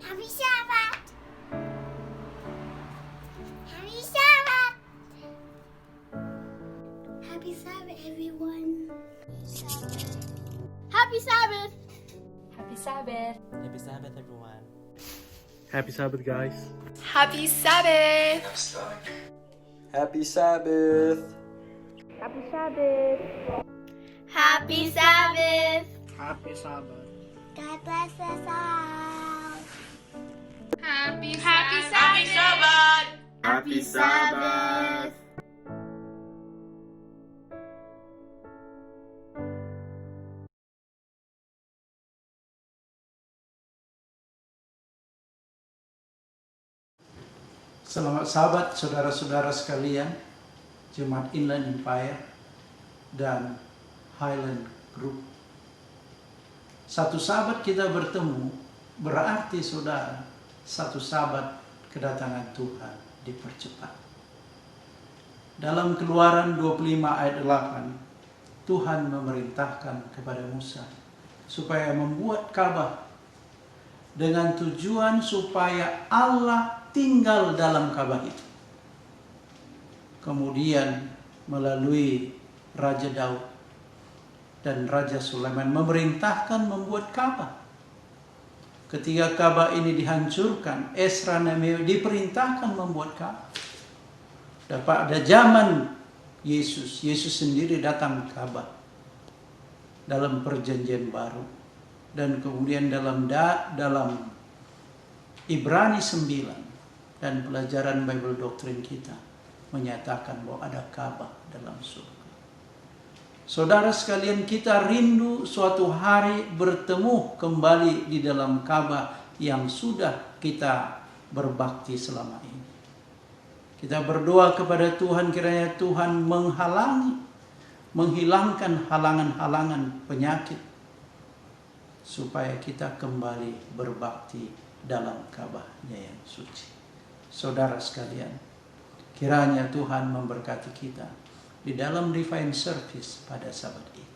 Happy Sabbath! Happy Sabbath! Happy Sabbath, everyone! Happy Sabbath! Happy Sabbath! Happy Sabbath, everyone. Happy Sabbath, guys. Happy Sabbath! Happy Sabbath. Happy Sabbath! Happy Sabbath! Happy Sabbath. God bless us all! Happy Sabbath! Happy Sabbath! Selamat Sabat saudara-saudara sekalian, Jemaat Inland Empire dan Highland Group. Satu Sabat kita bertemu berarti saudara, satu Sabat kedatangan Tuhan dipercepat. Dalam Keluaran 25 ayat 8, Tuhan memerintahkan kepada Musa supaya membuat Ka'bah dengan tujuan supaya Allah tinggal dalam Ka'bah itu. Kemudian melalui Raja Daud dan Raja Sulaiman memerintahkan membuat Ka'bah. Ketika Ka'bah ini dihancurkan, Esra Nehemia diperintahkan membuat Ka'bah. Dan pada zaman Yesus sendiri datang ke Ka'bah dalam perjanjian baru. Dan kemudian dalam Ibrani 9 dan pelajaran Bible doktrin kita menyatakan bahwa ada Ka'bah dalam surga. Saudara sekalian, kita rindu suatu hari bertemu kembali di dalam Ka'bah yang sudah kita berbakti selama ini. Kita berdoa kepada Tuhan kiranya Tuhan menghilangkan halangan-halangan penyakit supaya kita kembali berbakti dalam Ka'bah-Nya yang suci. Saudara sekalian, kiranya Tuhan memberkati kita di dalam divine service pada Sabat ini.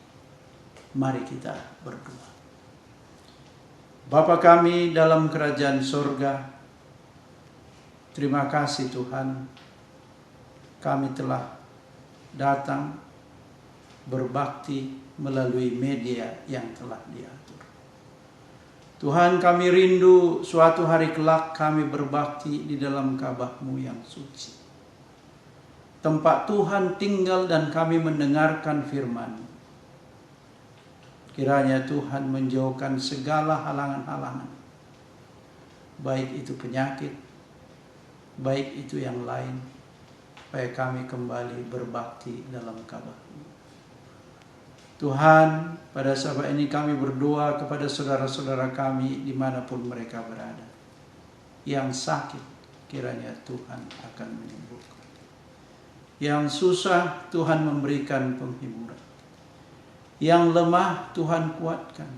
Mari kita berdoa. Bapa kami dalam kerajaan surga, terima kasih Tuhan, kami telah datang berbakti melalui media yang telah diatur. Tuhan, kami rindu suatu hari kelak kami berbakti di dalam Ka'bah-Mu yang suci. Tempat Tuhan tinggal dan kami mendengarkan firman. Kiranya Tuhan menjauhkan segala halangan-halangan. Baik itu penyakit, baik itu yang lain. Supaya kami kembali berbakti dalam Ka'bah-Mu. Tuhan, pada saat ini kami berdoa kepada saudara-saudara kami dimanapun mereka berada. Yang sakit, kiranya Tuhan akan menyembuhkan. Yang susah, Tuhan memberikan penghiburan. Yang lemah, Tuhan kuatkan.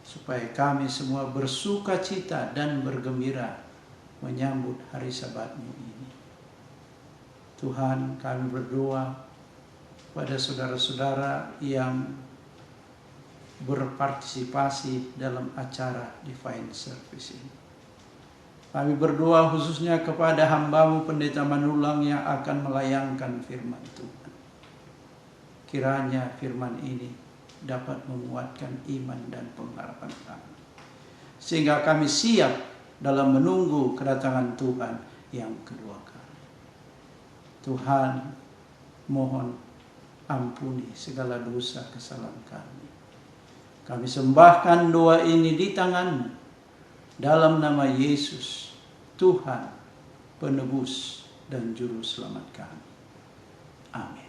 Supaya kami semua bersuka cita dan bergembira menyambut hari Sabat-Mu ini. Tuhan, kami berdoa pada saudara-saudara yang berpartisipasi dalam acara Divine Service ini. Kami berdoa khususnya kepada hamba-Mu Pendeta Manulang yang akan melayangkan firman Tuhan. Kiranya firman ini dapat menguatkan iman dan pengharapan kami. Sehingga kami siap dalam menunggu kedatangan Tuhan yang kedua kali. Tuhan, mohon ampuni segala dosa kesalahan kami. Kami sembahkan doa ini di tangan-Mu dalam nama Yesus, Tuhan, Penebus dan Juru Selamat kami. Amin.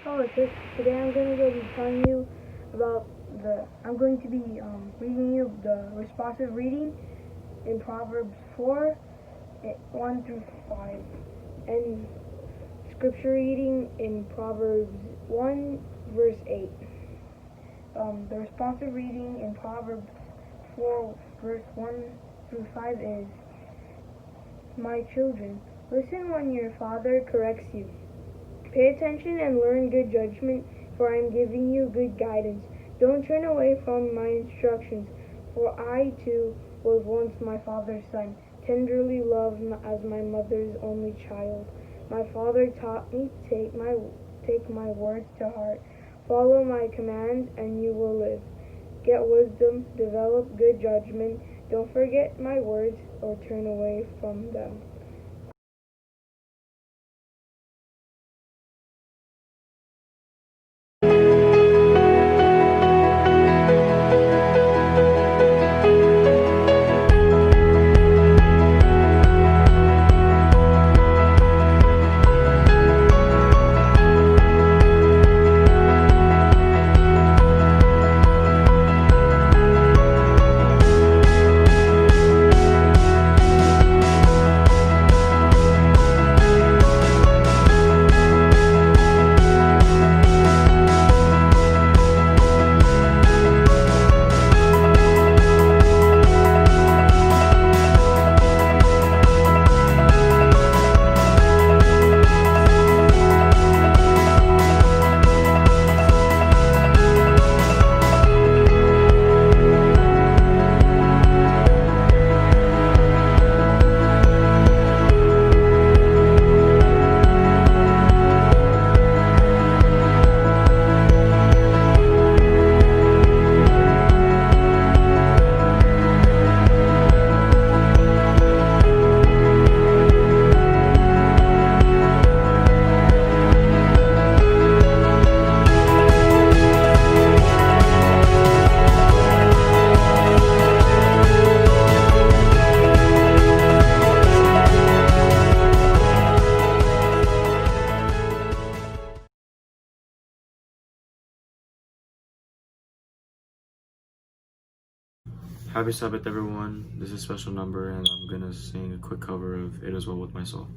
Politics. Today I'm going to be telling you about I'm going to be reading you the responsive reading in Proverbs 4, 1 through 5, and scripture reading in Proverbs 1, verse 8. The responsive reading in Proverbs 4, verse 1 through 5 is, "My children, listen when your father corrects you. Pay attention and learn good judgment, for I am giving you good guidance. Don't turn away from my instructions, for I too was once my father's son, tenderly loved as my mother's only child. My father taught me, take my words to heart. Follow my commands and you will live. Get wisdom, develop good judgment. Don't forget my words or turn away from them." Happy Sabbath, everyone. This is Special Number, and I'm gonna sing a quick cover of It Is Well With My Soul.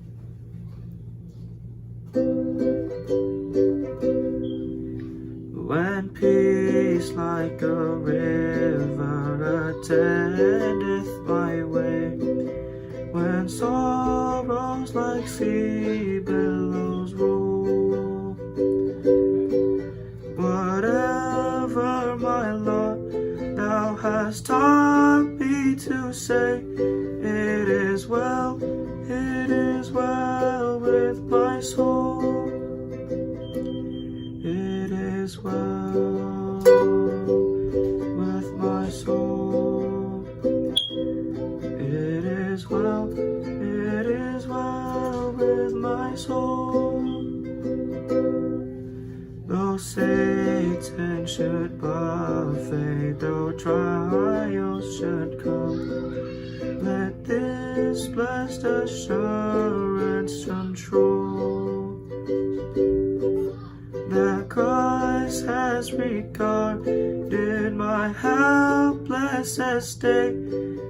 When peace like a river attendeth my way, when sorrows like sea billows roll, whatever my Lord thou hast taught me to say, it is well with my soul. It is well with my soul. It is well with my soul. Though Satan should buffet, though trials should come, let this blessed assurance control, that Christ has regarded my helpless estate,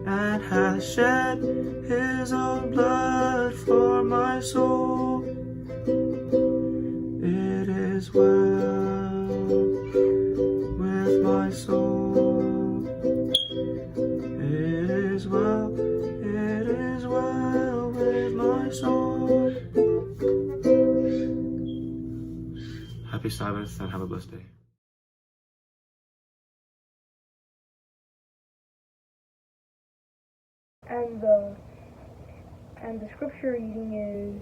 and hath shed his own blood for my soul. It is well with my soul. It is well with my soul. Happy Sabbath and have a blessed day. And the scripture reading is,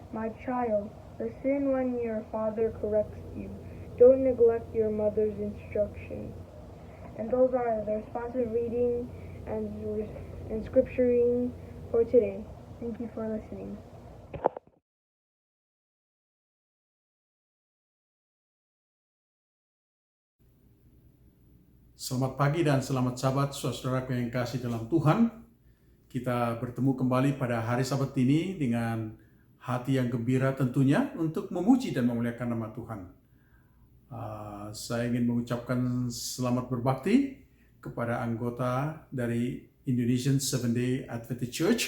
"My child, listen when your father corrects you. Don't neglect your mother's instructions." And those are the responsive reading and scripture reading for today. Thank you for listening. Selamat pagi dan selamat Sabat, saudaraku yang kasih dalam Tuhan. Kita bertemu kembali pada hari Sabat ini dengan hati yang gembira tentunya untuk memuji dan memuliakan nama Tuhan. Saya ingin mengucapkan selamat berbakti kepada anggota dari Indonesian Seventh-day Adventist Church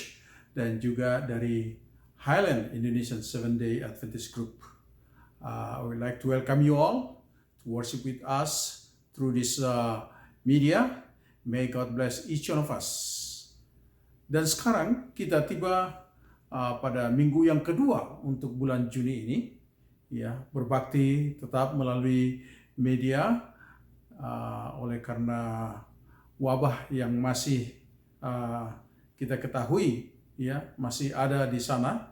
dan juga dari Highland Indonesian Seventh-day Adventist Group. I would like to welcome you all to worship with us through this media. May God bless each one of us. Dan sekarang kita tiba pada minggu yang kedua untuk bulan Juni ini, ya, berbakti tetap melalui media oleh karena wabah yang masih kita ketahui, ya, masih ada di sana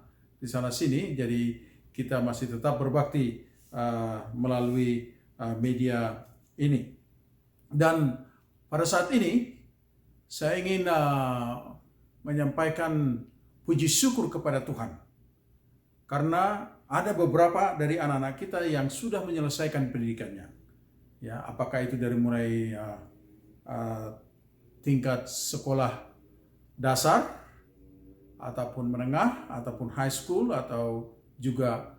sini. Jadi kita masih tetap berbakti melalui media ini. Dan pada saat ini saya ingin menyampaikan puji syukur kepada Tuhan karena ada beberapa dari anak-anak kita yang sudah menyelesaikan pendidikannya. Ya, apakah itu dari mulai tingkat sekolah dasar ataupun menengah ataupun high school atau juga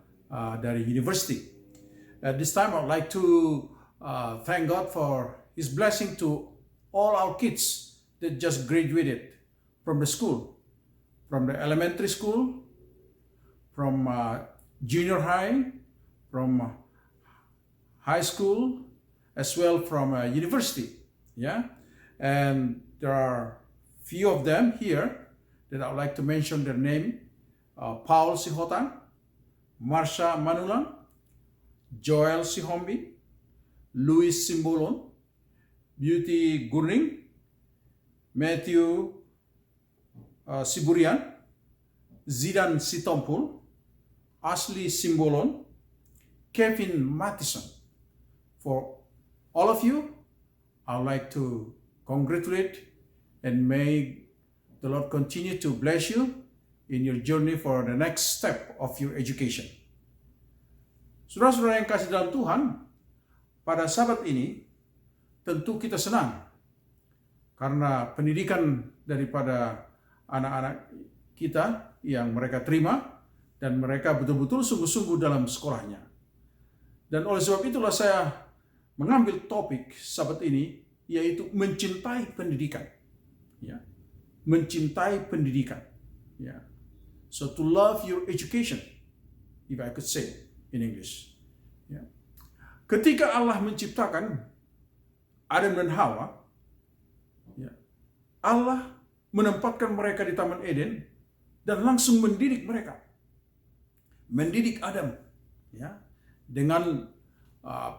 dari university. At this time I would like to thank God for His blessing to all our kids that just graduated from the school, from the elementary school, from junior high, from high school, as well from university. Yeah, and there are few of them here that I would like to mention their name: Paul Sihotang, Marsha Manulang, Joel Sihombi, Louis Simbolon, Beauty Gurning, Matthew Siburian, Zidan Sitompul, Ashley Simbolon, Kevin Mattison. For all of you, I would like to congratulate and may the Lord continue to bless you in your journey for the next step of your education. Saudara-saudara yang kasih dalam Tuhan, pada Sabat ini tentu kita senang karena pendidikan daripada anak-anak kita yang mereka terima dan mereka betul-betul sungguh-sungguh dalam sekolahnya. Dan oleh sebab itulah saya mengambil topik Sabat ini, yaitu mencintai pendidikan. Ya, mencintai pendidikan. Ya, so to love your education, if I could say in English. Ya. Ketika Allah menciptakan Adam dan Hawa, ya, Allah menempatkan mereka di Taman Eden dan langsung mendidik mereka. Mendidik Adam, ya, dengan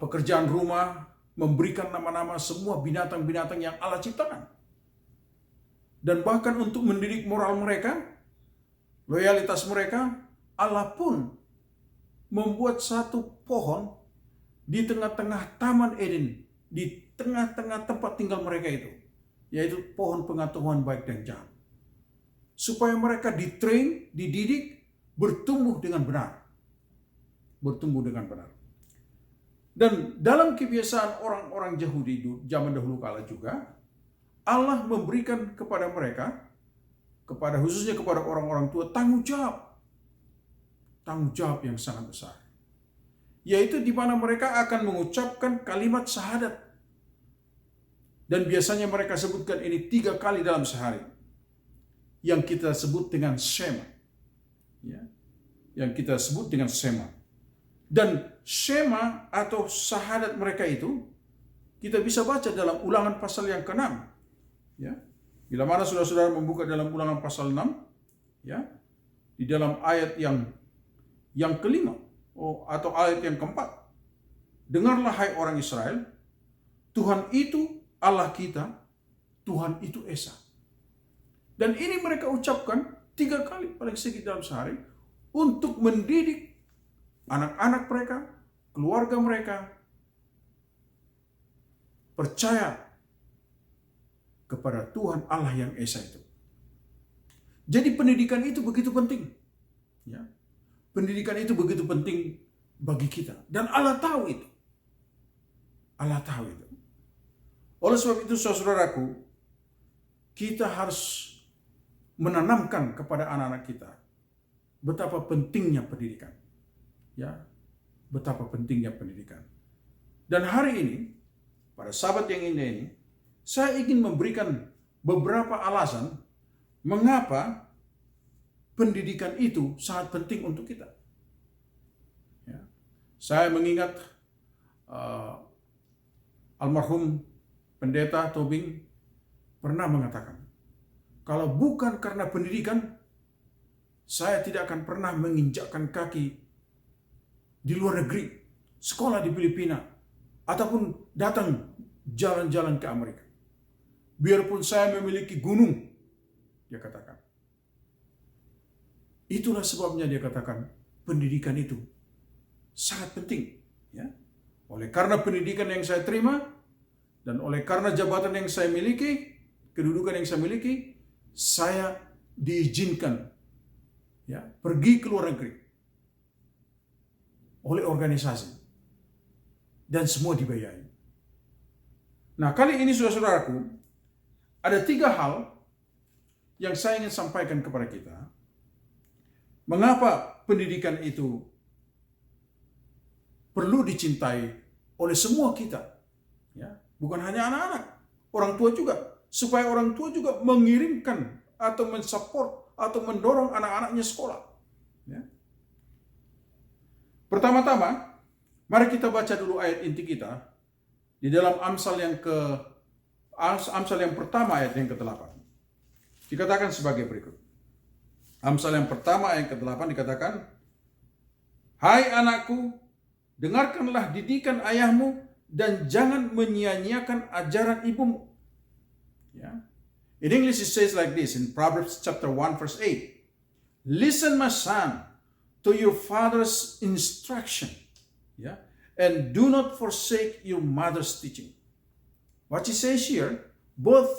pekerjaan rumah, memberikan nama-nama semua binatang-binatang yang Allah ciptakan. Dan bahkan untuk mendidik moral mereka, loyalitas mereka, Allah pun membuat satu pohon di tengah-tengah Taman Eden, di tengah-tengah tempat tinggal mereka itu, yaitu pohon pengetahuan baik dan jahat. Supaya mereka ditrain, dididik, bertumbuh dengan benar. Bertumbuh dengan benar. Dan dalam kebiasaan orang-orang Yahudi zaman dahulu kala juga, Allah memberikan kepada mereka, khususnya kepada orang-orang tua, tanggung jawab yang sangat besar. Yaitu di mana mereka akan mengucapkan kalimat syahadat. Dan biasanya mereka sebutkan ini 3 kali dalam sehari. Yang kita sebut dengan Shema. Ya. Yang kita sebut dengan Shema. Dan Shema atau syahadat mereka itu, kita bisa baca dalam Ulangan pasal yang ke-6. Ya. Bila mana saudara-saudara membuka dalam Ulangan pasal 6, ya, di dalam ayat yang kelima, atau ayat yang keempat. Dengarlah hai orang Israel, Tuhan itu Allah kita, Tuhan itu Esa. Dan ini mereka ucapkan 3 kali paling sedikit dalam sehari untuk mendidik anak-anak mereka, keluarga mereka, percaya kepada Tuhan Allah yang Esa itu. Jadi pendidikan itu begitu penting. Ya. Pendidikan itu begitu penting bagi kita. Dan Allah tahu itu. Allah tahu itu. Oleh sebab itu, saudaraku, kita harus menanamkan kepada anak-anak kita betapa pentingnya pendidikan. Ya, betapa pentingnya pendidikan. Dan hari ini, pada Sabat yang indah ini, saya ingin memberikan beberapa alasan mengapa pendidikan itu sangat penting untuk kita. Ya. Saya mengingat almarhum Pendeta Tobing pernah mengatakan, kalau bukan karena pendidikan, saya tidak akan pernah menginjakkan kaki di luar negeri, sekolah di Filipina, ataupun datang jalan-jalan ke Amerika. Biarpun saya memiliki gunung, dia katakan. Itulah sebabnya dia katakan pendidikan itu sangat penting. Ya. Oleh karena pendidikan yang saya terima dan oleh karena jabatan yang saya miliki, kedudukan yang saya miliki, saya diizinkan ya pergi ke luar negeri oleh organisasi dan semua dibayari. Nah, kali ini saudara-saudaraku, ada 3 hal yang saya ingin sampaikan kepada kita. Mengapa pendidikan itu perlu dicintai oleh semua kita? Ya, bukan hanya anak-anak, orang tua juga. Supaya orang tua juga mengirimkan atau mensupport atau mendorong anak-anaknya sekolah. Ya. Pertama-tama, mari kita baca dulu ayat inti kita di dalam Amsal yang pertama ayat yang ke-8. Dikatakan sebagai berikut. Amsal yang pertama ayat ke-8 dikatakan, "Hai anakku, dengarkanlah didikan ayahmu dan jangan menyia-nyiakan ajaran ibumu." Ya. In English it says like this in Proverbs chapter 1 verse 8. "Listen, my son, to your father's instruction, yeah, and do not forsake your mother's teaching." What he says here, both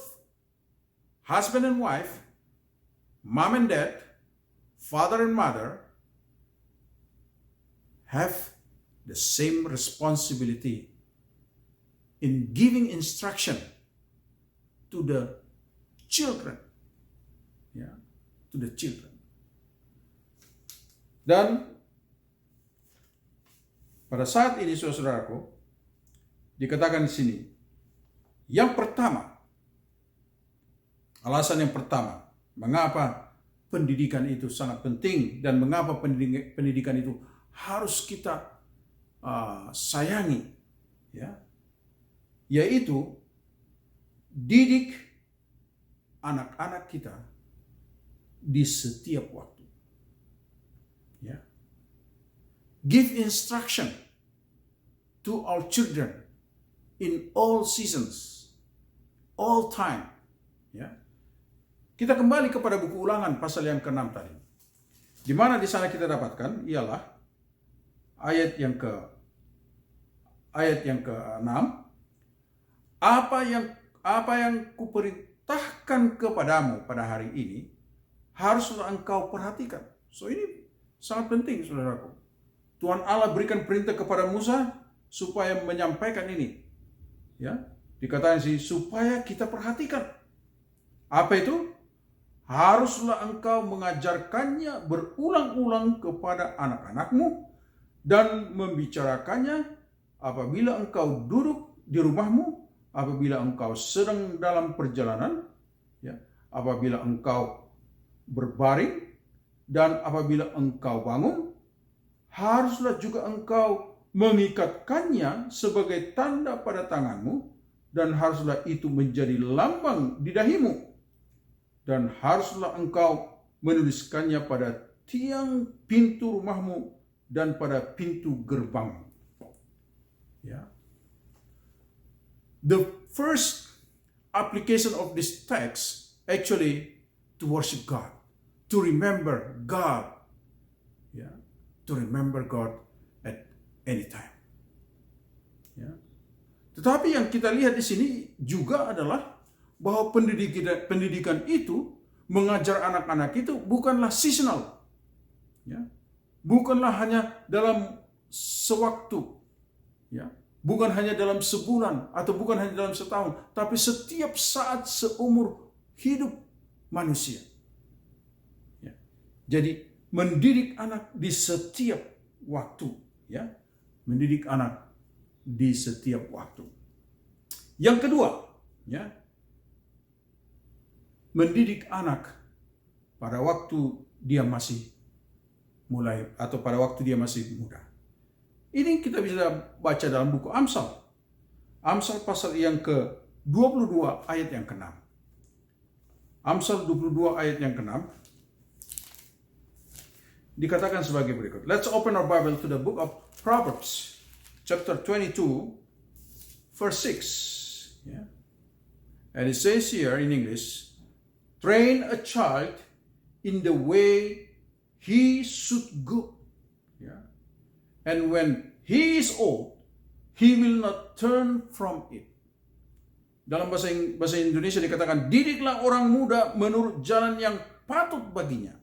husband and wife, mom and dad, father and mother have the same responsibility in giving instruction to the children. Yeah, to the children. Dan pada saat ini saudaraku, dikatakan di sini, yang pertama, alasan yang pertama, mengapa pendidikan itu sangat penting dan mengapa pendidikan itu harus kita sayangi, ya, yaitu didik anak-anak kita di setiap waktu. Ya. Give instruction to our children in all seasons, all time. Ya. Kita kembali kepada buku Ulangan pasal yang ke-6 tadi. Di mana di sana kita dapatkan ialah ayat yang ke-6. Apa yang kuperintahkan kepadamu pada hari ini haruslah engkau perhatikan. So ini sangat penting, saudaraku. Tuhan Allah berikan perintah kepada Musa supaya menyampaikan ini. Ya, dikatakan sih supaya kita perhatikan. Apa itu? Haruslah engkau mengajarkannya berulang-ulang kepada anak-anakmu dan membicarakannya apabila engkau duduk di rumahmu, apabila engkau sedang dalam perjalanan, ya, apabila engkau berbaring, dan apabila engkau bangun. Haruslah juga engkau mengikatkannya sebagai tanda pada tanganmu, dan haruslah itu menjadi lambang di dahimu. Dan haruslah engkau menuliskannya pada tiang pintu rumahmu dan pada pintu gerbangmu. Ya. The first application of this text actually to worship God, to remember God, yeah, to remember God at any time. Ya. Tetapi yang kita lihat di sini juga adalah bahwa pendidikan itu mengajar anak-anak itu bukanlah seasonal, ya, bukanlah hanya dalam sewaktu, ya, bukan hanya dalam sebulan atau bukan hanya dalam setahun, tapi setiap saat seumur hidup manusia. Ya. Jadi mendidik anak di setiap waktu, ya. Mendidik anak di setiap waktu. Yang kedua, ya. Mendidik anak pada waktu dia masih mulai atau pada waktu dia masih muda. Ini kita bisa baca dalam buku Amsal. Amsal pasal yang ke-22 ayat yang ke-6. Amsal 22 ayat yang ke-6 dikatakan sebagai berikut. Let's open our Bible to the book of Proverbs, chapter 22, verse 6. Yeah. And it says here in English, train a child in the way he should go. Yeah. And when he is old, he will not turn from it. Dalam bahasa Indonesia dikatakan, didiklah orang muda menurut jalan yang patut baginya.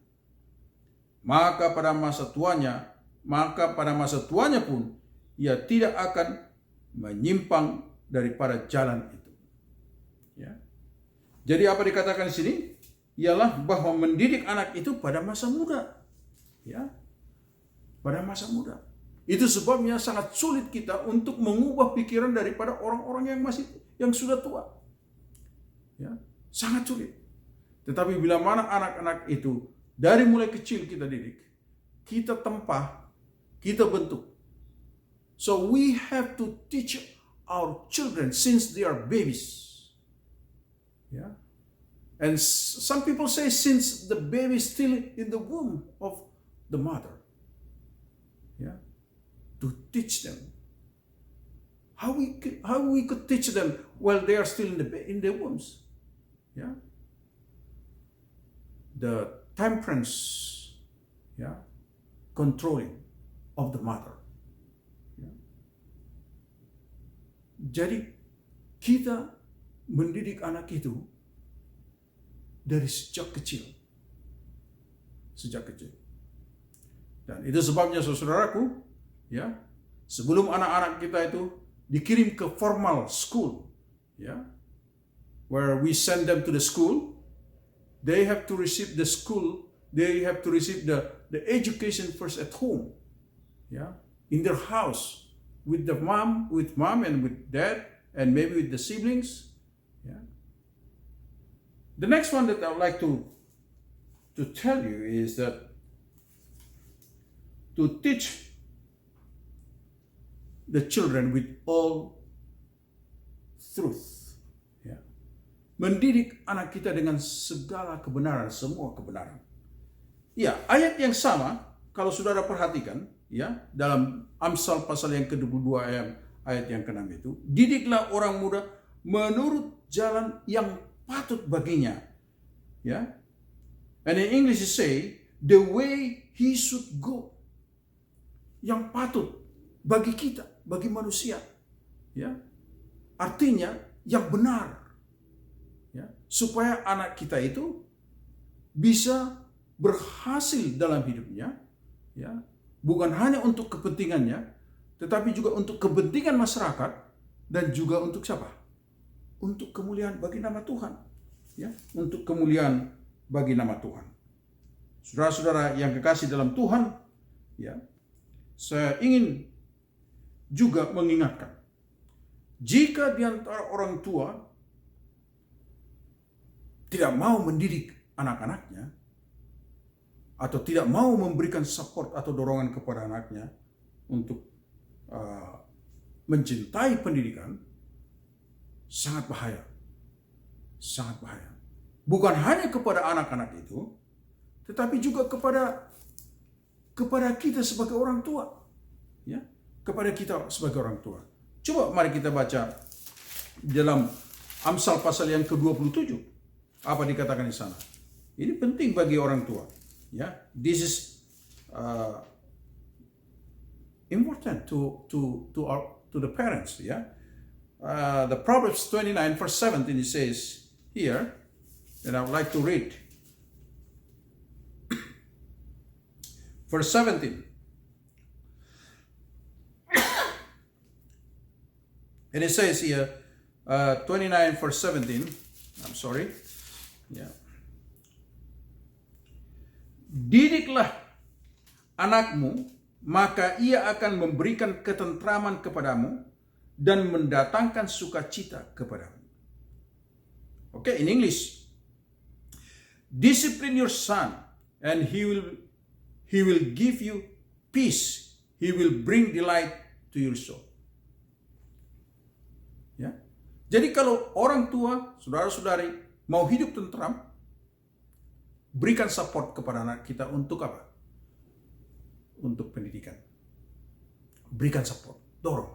Maka pada masa tuanya pun ia tidak akan menyimpang daripada jalan itu. Ya. Jadi apa dikatakan di sini? Ialah bahwa mendidik anak itu pada masa muda. Ya. Pada masa muda. Itu sebabnya sangat sulit kita untuk mengubah pikiran daripada orang-orang yang sudah tua. Ya, sangat sulit. Tetapi bila mana anak-anak itu dari mulai kecil kita didik, kita tempah, kita bentuk. So we have to teach our children since they are babies. Yeah. And some people say since the baby is still in the womb of the mother. Yeah. To teach them. How we could teach them while they are still in their wombs. Yeah. The temperance, yeah, controlling of the mother. Yeah. Jadi kita mendidik anak itu dari sejak kecil. Sejak kecil. Dan itu sebabnya saudaraku, ya, sebelum anak-anak kita itu dikirim ke formal school, ya, where we send them to the school, they have to receive the school, they have to receive the education first at home, yeah, in their house with mom and with dad and maybe with the siblings, yeah. The next one that I would like to tell you is that to teach the children with all truth. Ya. Mendidik anak kita dengan segala kebenaran, semua kebenaran. Ya, ayat yang sama, kalau saudara perhatikan, ya, dalam Amsal pasal yang ke-22 ayat yang ke-6 itu, didiklah orang muda menurut jalan yang patut baginya. Ya. And in English it say, the way he should go. Yang patut bagi kita, bagi manusia, ya, artinya yang benar, ya, supaya anak kita itu bisa berhasil dalam hidupnya, ya, bukan hanya untuk kepentingannya, tetapi juga untuk kepentingan masyarakat dan juga untuk siapa? Untuk kemuliaan bagi nama Tuhan, ya, untuk kemuliaan bagi nama Tuhan. Saudara-saudara yang kekasih dalam Tuhan, ya, saya ingin juga mengingatkan, jika di antara orang tua tidak mau mendidik anak-anaknya, atau tidak mau memberikan support atau dorongan kepada anaknya untuk mencintai pendidikan, sangat bahaya. Sangat bahaya. Bukan hanya kepada anak-anak itu, tetapi juga kepada kita sebagai orang tua, ya, kepada kita sebagai orang tua. Coba mari kita baca dalam Amsal pasal yang ke-27. Apa dikatakan di sana? Ini penting bagi orang tua, ya. This is important to the parents, ya. The Proverbs 29 verse 17 it says here, and I would like to read. Verse 17. And it says here, 29 verse 17. I'm sorry. Yeah. Didiklah anakmu, maka ia akan memberikan ketentraman kepadamu dan mendatangkan sukacita kepadamu. Okay, in English. Discipline your son and he will give you peace. He will bring delight to your soul. Ya. Jadi kalau orang tua, saudara-saudari mau hidup tentram, berikan support kepada anak kita untuk apa? Untuk pendidikan. Berikan support, dorong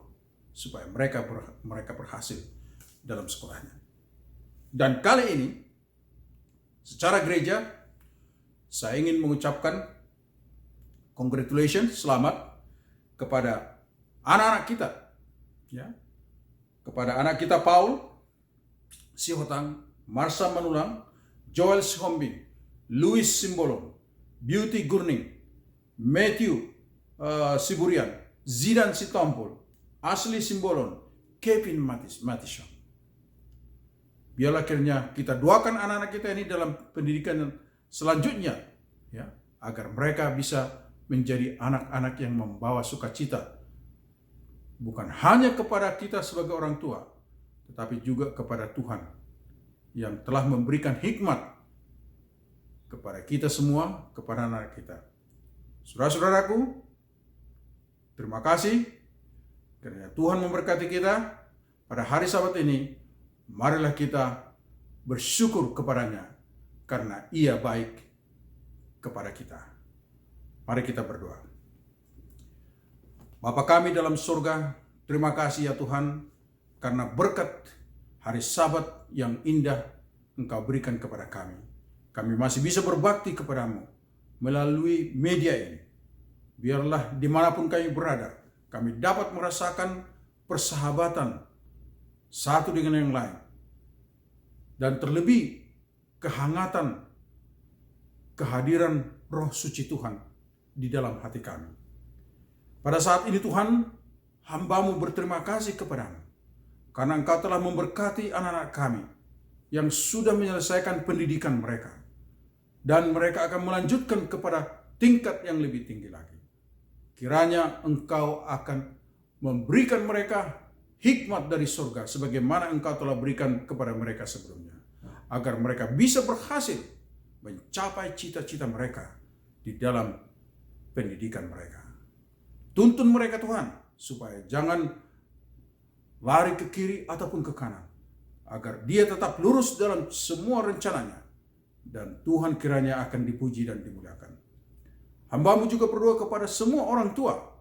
supaya mereka berhasil dalam sekolahnya. Dan kali ini secara gereja saya ingin mengucapkan congratulations, selamat kepada anak-anak kita, ya, kepada anak kita Paul Sihotang, Marsha Manulang, Joel Sihombing, Louis Simbolon, Beauty Gurning, Matthew Siburian, Zidan Sitompul, Ashley Simbolon, Kevin Matishon. Biarlah akhirnya kita doakan anak-anak kita ini dalam pendidikan selanjutnya, ya, agar mereka bisa menjadi anak-anak yang membawa sukacita bukan hanya kepada kita sebagai orang tua, tetapi juga kepada Tuhan yang telah memberikan hikmat kepada kita semua, kepada anak kita. Saudara-saudaraku, terima kasih karena Tuhan memberkati kita pada hari Sabat ini. Marilah kita bersyukur kepadanya karena Ia baik kepada kita. Mari kita berdoa. Bapa kami dalam surga, terima kasih ya Tuhan karena berkat hari Sabat yang indah Engkau berikan kepada kami. Kami masih bisa berbakti kepadamu melalui media ini. Biarlah dimanapun kami berada, kami dapat merasakan persahabatan satu dengan yang lain. Dan terlebih kehangatan kehadiran Roh Suci Tuhan di dalam hati kami. Pada saat ini Tuhan, hamba-Mu berterima kasih kepadamu karena Engkau telah memberkati anak-anak kami yang sudah menyelesaikan pendidikan mereka. Dan mereka akan melanjutkan kepada tingkat yang lebih tinggi lagi. Kiranya Engkau akan memberikan mereka hikmat dari surga sebagaimana Engkau telah berikan kepada mereka sebelumnya, agar mereka bisa berhasil mencapai cita-cita mereka di dalam pendidikan mereka. Tuntun mereka Tuhan supaya jangan lari ke kiri ataupun ke kanan, agar dia tetap lurus dalam semua rencananya, dan Tuhan kiranya akan dipuji dan dimuliakan. Hamba-Mu juga berdoa kepada semua orang tua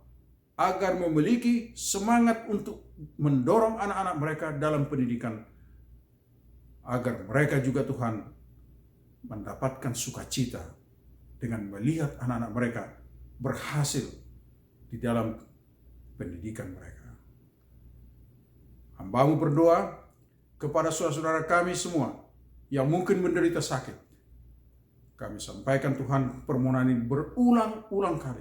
agar memiliki semangat untuk mendorong anak-anak mereka dalam pendidikan, agar mereka juga Tuhan mendapatkan sukacita dengan melihat anak-anak mereka berhasil di dalam pendidikan mereka. Hamba-Mu berdoa kepada saudara-saudara kami semua yang mungkin menderita sakit. Kami sampaikan Tuhan permohonan ini berulang-ulang kali,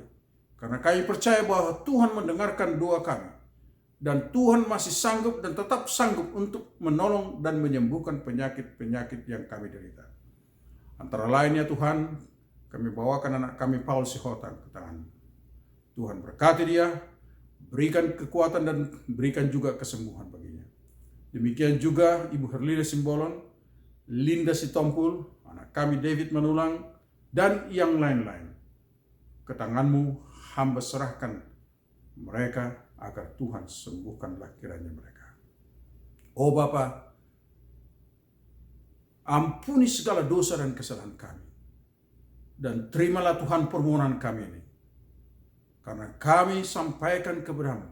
karena kami percaya bahwa Tuhan mendengarkan doa kami. Dan Tuhan masih sanggup dan tetap sanggup untuk menolong dan menyembuhkan penyakit-penyakit yang kami derita. Antara lainnya Tuhan, kami bawakan anak kami Paul Sihotang ke tangan. Tuhan berkati dia, berikan kekuatan dan berikan juga kesembuhan baginya. Demikian juga Ibu Herlina Simbolon, Linda Sitompul, anak kami David Manulang, dan yang lain-lain. Ke tangan-Mu hamba serahkan mereka, agar Tuhan sembuhkanlah kiranya mereka. Oh Bapa, ampuni segala dosa dan kesalahan kami. Dan terimalah Tuhan permohonan kami ini. Karena kami sampaikan kepada-Mu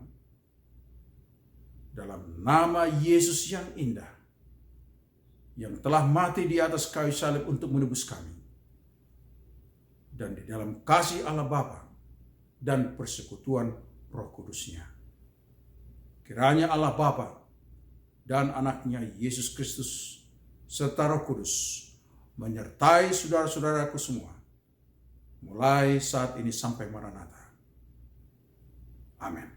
dalam nama Yesus yang indah, yang telah mati di atas kayu salib untuk menebus kami. Dan di dalam kasih Allah Bapa dan persekutuan Roh Kudus-Nya. Kiranya Allah Bapa dan Anaknya Yesus Kristus serta Roh Kudus menyertai saudara-saudaraku semua, mulai saat ini sampai Maranatha. Amin.